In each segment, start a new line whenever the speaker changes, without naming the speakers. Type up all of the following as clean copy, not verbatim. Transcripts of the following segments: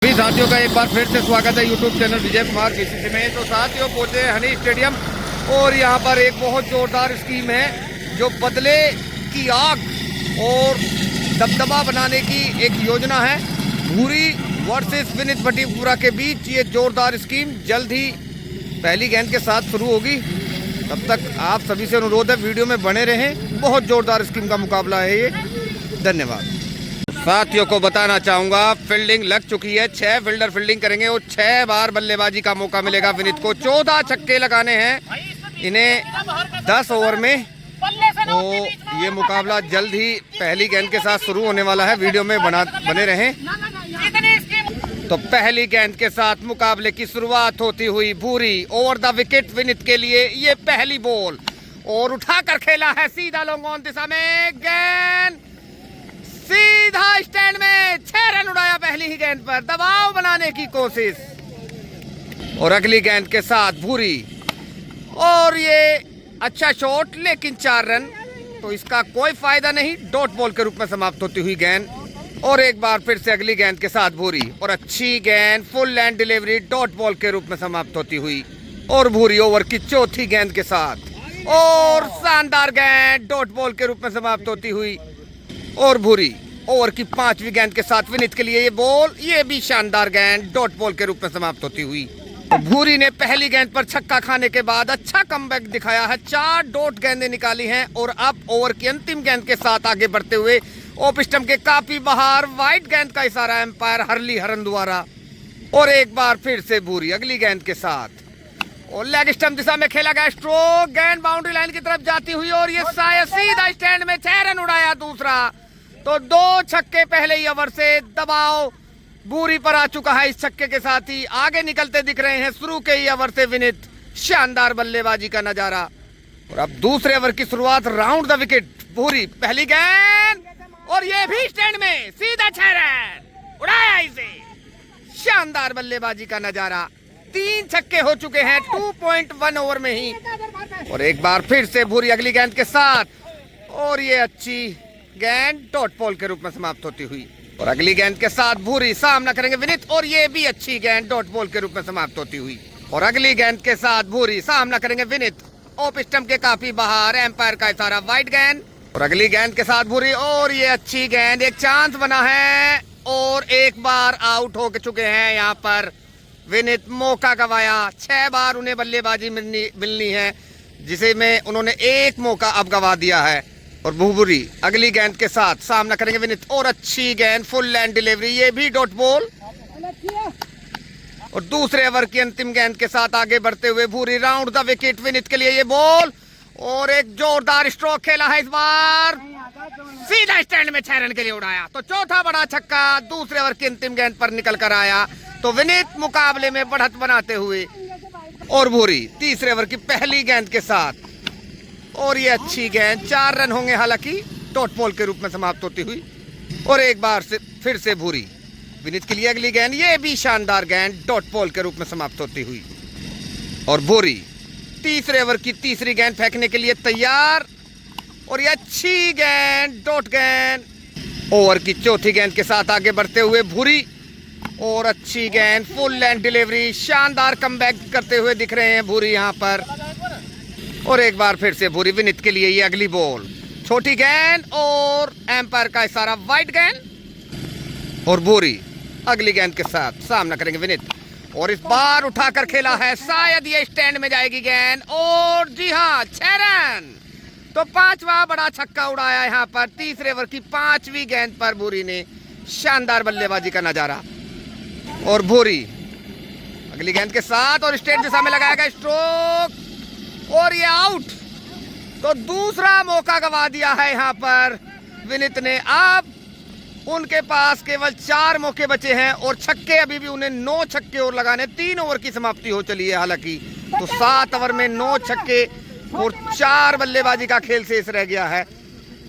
सभी साथियों का एक बार फिर से स्वागत है YouTube channel Vijay Kumar KCC में। तो साथियों पहुंचे हनी स्टेडियम और यहाँ पर एक बहुत जोरदार स्कीम है जो बदले की आग और दबदबा बनाने की एक योजना है। भूरी वर्सेस विनीत भट्टीपुरा के बीच ये जोरदार स्कीम जल्द ही पहली गेंद के साथ शुरू होगी। तब तक आप सभी से अनुरोध है वीडियो में बने रहें। बहुत जोरदार स्कीम का मुकाबला है ये। धन्यवाद। साथियों को बताना चाहूंगा फील्डिंग लग चुकी है। 6 फील्डर फील्डिंग करेंगे और 6 बार बल्लेबाजी का मौका मिलेगा विनीत को। 14 छक्के लगाने हैं इन्हें 10 ओवर में। तो ये मुकाबला जल्द ही पहली गेंद के साथ शुरू होने वाला है। वीडियो में बने रहें। तो पहली गेंद के साथ मुकाबले की शुरुआत होती हुई भूरी ओवर द विकेट विनीत के लिए ये पहली बॉल और उठाकर खेला है सीधा लॉन्ग ऑन दिशा में। गेंद सीधा स्टैंड में 6 रन उड़ाया पहली ही गेंद पर। दबाव बनाने की कोशिश और अगली गेंद के साथ भूरी और ये अच्छा शॉट लेकिन 4 रन। तो इसका कोई फायदा नहीं। डॉट बॉल के रूप में समाप्त होती हुई गेंद और एक बार फिर से अगली गेंद के साथ भूरी और अच्छी गेंद full land delivery dot ball के रूप में समाप्त होती हुई और भूरी ओवर की चौथी गेंद के साथ और शानदार गेंद डॉट बॉल के रूप में समाप्त होती हुई और भूरी ओवर की 5वीं गेंद के साथ विनीत के लिए ये बॉल ये भी शानदार गेंद डॉट बॉल के रूप में समाप्त होती हुई। भूरी ने पहली गेंद पर छक्का खाने के बाद अच्छा कमबैक दिखाया है। 4 डॉट गेंदें निकाली हैं और अब ओवर की अंतिम गेंद के साथ आगे बढ़ते हुए ऑफ स्टंप के काफी बाहर वाइड गेंद का इशारा एम्पायर हरली हरन द्वारा और एक बार फिर से भूरी अगली गेंद के साथ और लेग स्टंप दिशा में खेला गया स्ट्रोक। गेंद बाउंड्री लाइन की तरफ जाती हुई और ये शायद सीधा स्टैंड में 6 रन उड़ाया दूसरा। तो 2 छक्के पहले ही ओवर से दबाव भूरी पर आ चुका है। इस छक्के के साथ ही आगे निकलते दिख रहे हैं शुरू के ही ओवर से विनीत। शानदार बल्लेबाजी का नजारा और अब दूसरे ओवर की शुरुआत राउंड द विकेट भूरी पहली गेंद और ये भी स्टैंड में सीधा 6 रन उड़ाया इसे। शानदार बल्लेबाजी का नजारा। 3 छक्के हो चुके हैं 2.1 ओवर में ही और एक बार फिर से भूरी अगली गेंद के साथ और ये अच्छी गेंद डॉट बॉल के रूप में समाप्त होती हुई और अगली गेंद के साथ भूरी सामना करेंगे विनीत और ये भी अच्छी गेंद डॉट बॉल के रूप में समाप्त होती हुई और अगली गेंद के साथ भूरी सामना करेंगे विनीत ऑफ स्टंप के काफी बाहर एम्पायर का इशारा वाइड गेंद और अगली गेंद के साथ भूरी और ये अच्छी गेंद। एक चांस बना है और एक बार आउट हो चुके हैं यहाँ पर विनीत। मौका गवाया। 6 बार उन्हें बल्लेबाजी मिलनी है जिसे में उन्होंने एक मौका अब गवा दिया है और भूरी अगली गेंद के साथ सामना करेंगे विनीत और अच्छी गेंद फुल लैंड डिलीवरी ये भी डॉट बॉल और दूसरे ओवर की अंतिम गेंद के साथ आगे बढ़ते हुए भूरी राउंड द विकेट विनीत के लिए ये बॉल और एक जोरदार स्ट्रोक खेला है इस बार सीधा स्टैंड में 6 रन के लिए उड़ाया। तो चौथा बड़ा छक्का दूसरे ओवर की अंतिम गेंद पर निकल कर आया। तो विनीत मुकाबले में बढ़त बनाते हुए और भूरी तीसरे ओवर की पहली गेंद के साथ और ये अच्छी गेंद 4 रन होंगे हालांकि डॉट बॉल के रूप में समाप्त होती हुई और एक बार से फिर से भूरी विनीत के लिए अगली गेंद ये भी शानदार गेंद डॉट बॉल के रूप में समाप्त होती हुई और भूरी तीसरे ओवर की तीसरी गेंद फेंकने के लिए तैयार और ये अच्छी गेंद डॉट गेंद ओवर की चौथी गेंद के साथ आगे बढ़ते हुए भूरी और अच्छी गेंद फुल लैंड डिलीवरी। शानदार कमबैक करते हुए दिख रहे हैं भूरी यहाँ पर और एक बार फिर से भूरी विनीत के लिए ये अगली बॉल छोटी गेंद और एम्पायर का इशारा वाइड गेंद और भूरी अगली गेंद के साथ सामना करेंगे विनीत और इस बार उठाकर खेला है शायद ये स्टैंड में जाएगी गेंद और जी हाँ 6 रन। तो 5वां बड़ा छक्का उड़ाया यहाँ पर तीसरे ओवर की 5वीं गेंद पर भूरी ने। शानदार बल्लेबाजी का नजारा और भूरी अगली गेंद के साथ और स्ट्रेट दिशा में लगाया गया स्ट्रोक और ये आउट। तो दूसरा मौका गवा दिया है यहाँ पर विनीत ने। अब उनके पास केवल 4 मौके बचे हैं और छक्के अभी भी उन्हें 9 छक्के और लगाने। 3 ओवर की समाप्ति हो चली है हालांकि। तो 7 ओवर में 9 छक्के और 4 बल्लेबाजी का खेल शेष रह गया है।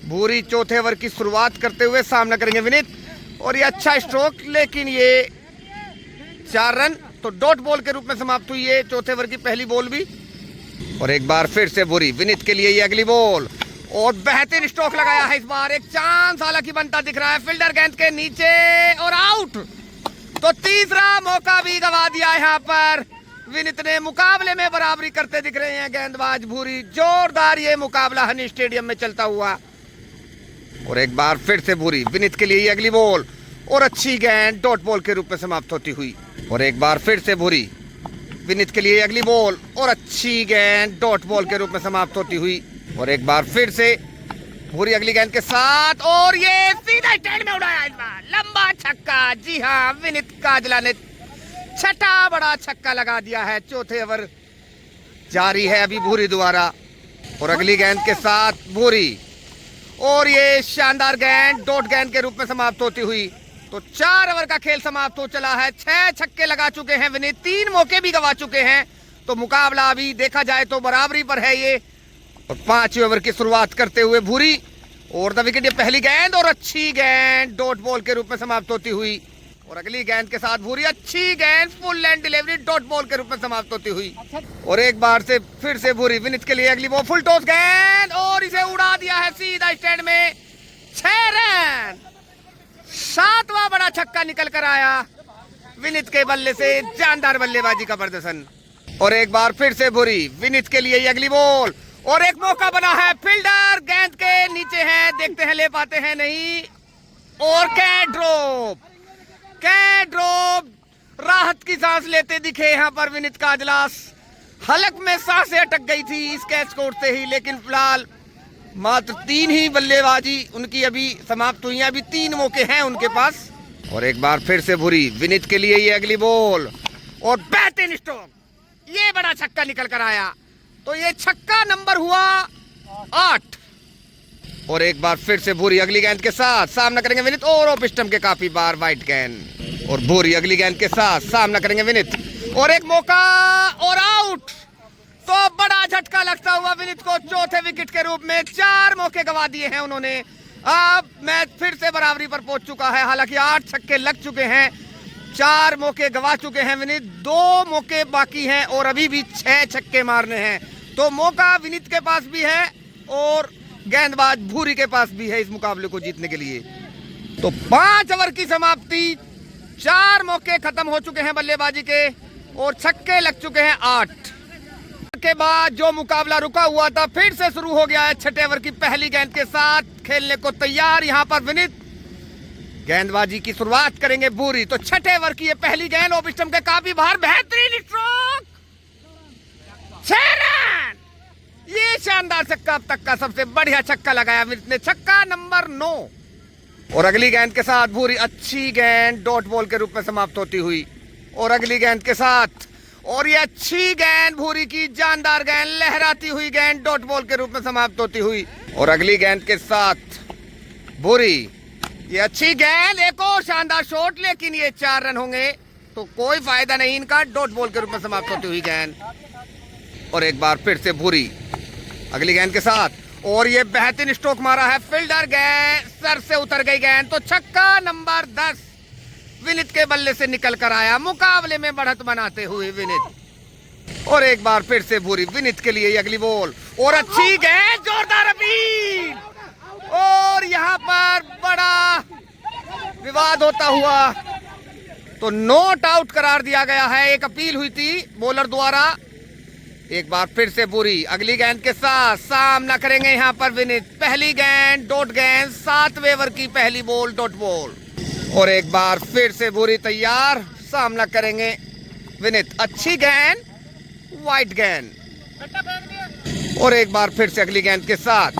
भूरी चौथे ओवर की शुरुआत करते हुए सामना करेंगे विनीत और ये अच्छा स्ट्रोक लेकिन ये 4 रन। तो डॉट बॉल के रूप में समाप्त हुई है चौथे ओवर की पहली बॉल भी और एक बार फिर से भूरी विनीत के लिए ये अगली बॉल और बेहतरीन स्ट्रोक लगाया है इस बार। एक चांस हालांकि बनता दिख रहा है फील्डर गेंद के नीचे और आउट। तो तीसरा मौका भी गवा दिया यहाँ पर विनित ने। मुकाबले में बराबरी करते दिख रहे हैं गेंदबाज भूरी। जोरदार ये मुकाबला हनी स्टेडियम में चलता हुआ। और एक बार फिर से भूरी, विनित के लिए ये अगली बॉल और अच्छी गेंद डॉट बॉल के रूप में समाप्त होती हुई। और एक बार फिर से भूरी, विनित के लिए अगली बॉल और अच्छी गेंद डॉट बॉल के रूप में समाप्त होती हुई। और एक बार फिर से भूरी अगली गेंद के साथ, और ये सीधा स्टैंड में उड़ाया इस बार लंबा छक्का। जी हाँ, विनित काजला ने छठा बड़ा छक्का लगा दिया है। चौथे ओवर जारी है अभी भूरी द्वारा। और अगली गेंद के साथ भूरी, और ये शानदार गेंद डॉट गेंद के रूप में समाप्त होती हुई। तो 4 ओवर का खेल समाप्त हो चला है। 6 छक्के लगा चुके हैं विनित, 3 मौके भी गवा चुके हैं। तो मुकाबला अभी देखा जाए तो बराबरी पर है ये। और 5वें ओवर की शुरुआत करते हुए भूरी, और द विकेट, ये पहली गेंद और अच्छी गेंद डॉट बॉल के रूप में समाप्त होती हुई। और अगली गेंद के साथ भूरी, अच्छी गेंद full length delivery dot ball के रूप में समाप्त होती हुई। और एक बार से फिर से भूरी, विनित के लिए अगली बॉल फुल टॉस गेंद, और इसे उड़ा दिया है सीधा स्टैंड में। 6 रन, 7वां बड़ा छक्का निकल कर आया विनित के बल्ले से। जानदार बल्लेबाजी का प्रदर्शन। और एक बार फिर से भूरी, विनित के लिए अगली बॉल, और एक मौका बना है। फील्डर गेंद के नीचे है, देखते हैं ले पाते हैं नहीं। और कैच ड्रॉप, राहत की सांस लेते दिखे यहाँ पर विनित काजलास। हलक में सांसें अटक गई थी इस कैच को उठते ही, लेकिन फिलहाल मात्र 3 ही बल्लेबाजी उनकी अभी समाप्त हुई है। अभी 3 मौके हैं उनके पास। और एक बार फिर से भूरी, विनित के लिए ये अगली बॉल और बैटिंग स्ट्रोक, ये बड़ा छक्का निकल कर आया। तो ये छक्का नंबर हुआ 8। और एक बार फिर से भूरी अगली गेंद के साथ सामना करेंगे विनित, और ऑफ स्टंप के काफी बार वाइट गेंद। और भूरी अगली गेंद के साथ सामना करेंगे विनित, और एक मौका और आउट। तो बड़ा झटका लगता हुआ विनित को चौथे विकेट के रूप में। 4 मौके गवा दिए हैं उन्होंने। अब मैच फिर से बराबरी पर पहुंच चुका है। हालांकि 8 छक्के लग चुके हैं, 4 मौके गवा चुके हैं विनित, 2 मौके बाकी हैं और अभी भी 6 छक्के मारने हैं। तो मौका विनित के पास भी है और गेंदबाज भूरी के पास भी है इस मुकाबले को जीतने के लिए। तो 5 ओवर की समाप्ति, 4 मौके खत्म हो चुके हैं बल्लेबाजी के और छक्के लग चुके हैं 8 के बाद जो मुकाबला रुका हुआ था फिर से शुरू हो गया है। 6ठे ओवर की पहली गेंद के साथ खेलने को तैयार यहाँ पर विनित। गेंदबाजी की शुरुआत करेंगे भूरी। तो 6ठे ओवर की ये पहली गेंद ऑफ स्टंप के काफी बाहर, बेहतरीन स्ट्रोक, 6 रन। ये शानदार छक्का, अब तक का सबसे बढ़िया छक्का लगाया विनित ने, छक्का नंबर 9। और अगली गेंद के साथ भूरी, अच्छी गेंद डॉट बॉल के रूप में समाप्त होती हुई। और अगली गेंद के साथ, और ये अच्छी गेंद भूरी की, जानदार गेंद, लहराती हुई गेंद डॉट बॉल के रूप में समाप्त होती हुई। और अगली गेंद के साथ भूरी, ये अच्छी गेंद, एक और शानदार शॉट, लेकिन ये 4 रन होंगे तो कोई फायदा नहीं इनका, डॉट बॉल के रूप में समाप्त होती हुई गेंद। और एक बार फिर से भूरी अगली गेंद के साथ, और ये बेहतरीन स्ट्रोक मारा है, फील्डर गेंद सर से उतर गई गेंद। तो छक्का नंबर 10 विनित के बल्ले से निकल कर आया, मुकाबले में बढ़त बनाते हुए विनित। और एक बार फिर से भूरी, विनित के लिए अगली बॉल, और अच्छी गेंद, जोरदार अपील, और यहाँ पर बड़ा विवाद होता हुआ तो नॉट आउट करार दिया गया है। एक अपील हुई थी बॉलर द्वारा। एक बार फिर से भूरी अगली गेंद के साथ सामना करेंगे यहाँ पर विनित। पहली गेंद डॉट गेंद, 7वें ओवर की पहली बॉल डॉट बॉल। और एक बार फिर से भूरी तैयार, सामना करेंगे विनित। अच्छी गेंद, वाइट गेंद। और एक बार फिर से अगली गेंद के साथ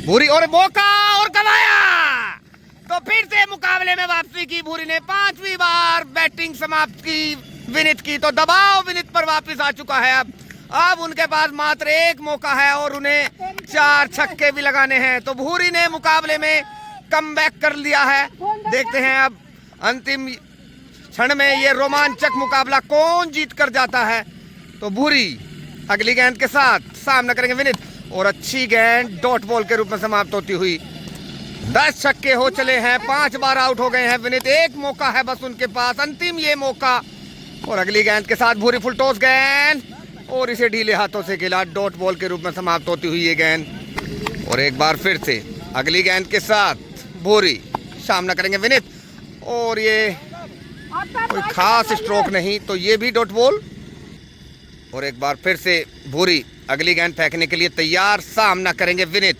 भूरी, और मौका और गवाया। तो फिर से मुकाबले में वापसी की भूरी ने, 5वीं बार बैटिंग समाप्त की विनित की। तो दबाव विनित पर वापस आ चुका है। अब उनके पास मात्र 1 मौका है और उन्हें 4 छक्के भी लगाने हैं। तो भूरी ने मुकाबले में कमबैक कर लिया है। देखते हैं अब अंतिम क्षण में ये रोमांचक मुकाबला कौन जीत कर जाता है। तो भूरी अगली गेंद के साथ सामना करेंगे विनित, और अच्छी गेंद डॉट बॉल के रूप में समाप्त होती हुई। 10 छक्के हो चले हैं, 5 बार आउट हो गए हैं विनित। 1 मौका है बस उनके पास, अंतिम ये मौका। और अगली गेंद के साथ भूरी फुल टॉस गेंद, और इसे ढीले हाथों से खेला, डॉट बॉल के रूप में समाप्त होती हुई ये गेंद। और एक बार फिर से अगली गेंद के साथ भूरी सामना करेंगे विनित, और ये कोई खास स्ट्रोक नहीं। तो ये भी डॉट बॉल। और एक बार फिर से भूरी अगली गेंद फेंकने के लिए तैयार, सामना करेंगे विनीत।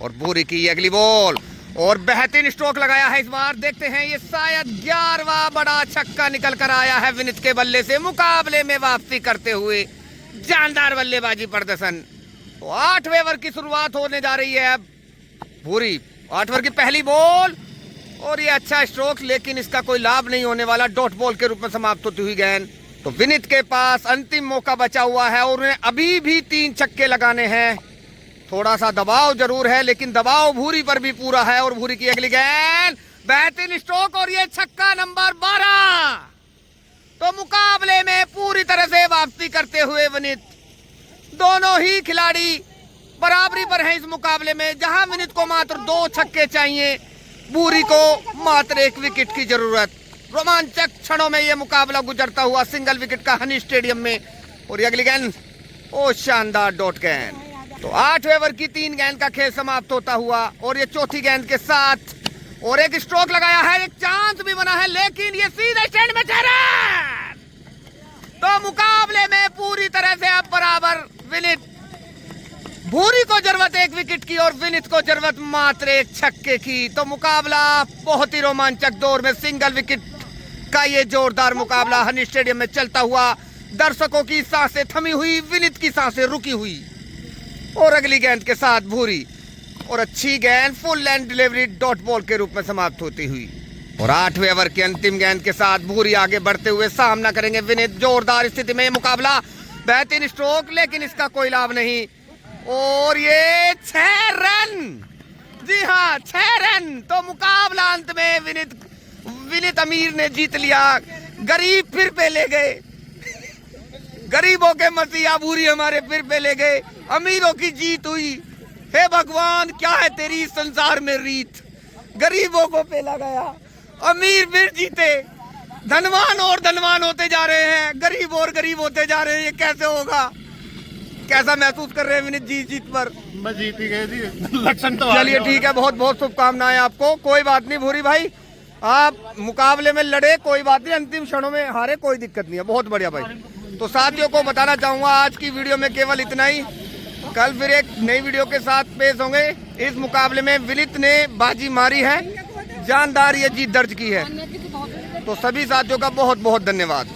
और भूरी की अगली बॉल और बेहतरीन स्ट्रोक लगाया है इस बार। देखते हैं, ये शायद 11वां बड़ा छक्का निकल कर आया है विनीत के बल्ले से। मुकाबले में वापसी करते हुए जानदार बल्लेबाजी प्रदर्शन। तो 8वें ओवर की शुरुआत होने जा रही है अब। भूरी 8 ओवर की पहली बॉल और ये अच्छा स्ट्रोक, लेकिन इसका कोई लाभ नहीं होने वाला। डॉट बॉल के रूप में समाप्त होती हुई गेंद। तो विनीत के पास अंतिम मौका बचा हुआ है और उन्हें अभी भी 3 छक्के लगाने हैं। थोड़ा सा दबाव जरूर है, लेकिन दबाव भूरी पर भी पूरा है। और भूरी की अगली गेंद, बेहतरीन स्ट्रोक और ये छक्का नंबर 12। तो मुकाबले में पूरी तरह से वापसी करते हुए विनीत। दोनों ही खिलाड़ी बराबरी पर हैं इस मुकाबले में, जहां विनीत को मात्र 2 छक्के चाहिए, भूरी को मात्र 1 विकेट की जरूरत। रोमांचक क्षणों में यह मुकाबला गुजरता हुआ सिंगल विकेट का हनी स्टेडियम में। और ये अगली गेंद, ओ शानदार डॉट गेंद। तो 8वें ओवर की 3 गेंद का खेल समाप्त होता हुआ और ये चौथी गेंद के साथ और एक स्ट्रोक लगाया है, एक चांस भी बना है, लेकिन ये सीधा स्टैंड में जा रहा है। तो मुकाबले में पूरी तरह से अब बराबर। विनीत, भूरी को जरूरत 1 विकेट की और विनीत को जरूरत मात्र 1 छक्के की। तो मुकाबला बहुत ही रोमांचक दौर में सिंगल विकेट का ये जोरदार मुकाबला हनी स्टेडियम में चलता हुआ। दर्शकों की सांसें थमी हुई, विनीत की सांसें रुकी हुई। और अगली गेंद के साथ भूरी और अच्छी गेंद full length delivery dot ball के रूप में समाप्त होती हुई। और 8वें ओवर की अंतिम गेंद के साथ भूरी आगे बढ़ते हुए सामना करेंगे विनीत। जोरदार स्थिति में मुकाबला, बेहतरीन स्ट्रोक, लेकिन इसका कोई लाभ नहीं। और ये 6 रन, जी हाँ 6 रन। तो मुकाबला अंत में विनीत अमीर ने जीत लिया। गरीब फिर पे ले गए, गरीबों के मसीहा भूरी हमारे फिर पे ले गए। अमीरों की जीत हुई। हे भगवान, क्या है तेरी संसार में रीत। गरीबों को पेला गया, अमीर फिर जीते। धनवान और धनवान होते जा रहे हैं, गरीब और गरीब होते जा रहे हैं। ये कैसे होगा? कैसा महसूस कर रहे हैं विनीत जी जीत पर?
मैं जीत ही गए जी, लक्षण तो।
चलिए ठीक है, बहुत बहुत शुभकामनाएं आपको। कोई बात नहीं भूरी भाई, आप मुकाबले में लड़े, कोई बात नहीं, अंतिम क्षणों में हारे, कोई दिक्कत नहीं है। बहुत बढ़िया भाई। तो साथियों को बताना चाहूंगा आज की वीडियो में केवल इतना ही। कल फिर एक नई वीडियो के साथ पेश होंगे। इस मुकाबले में विनीत ने बाजी मारी है, जानदार ये जीत दर्ज की है। तो सभी साथियों का बहुत बहुत धन्यवाद।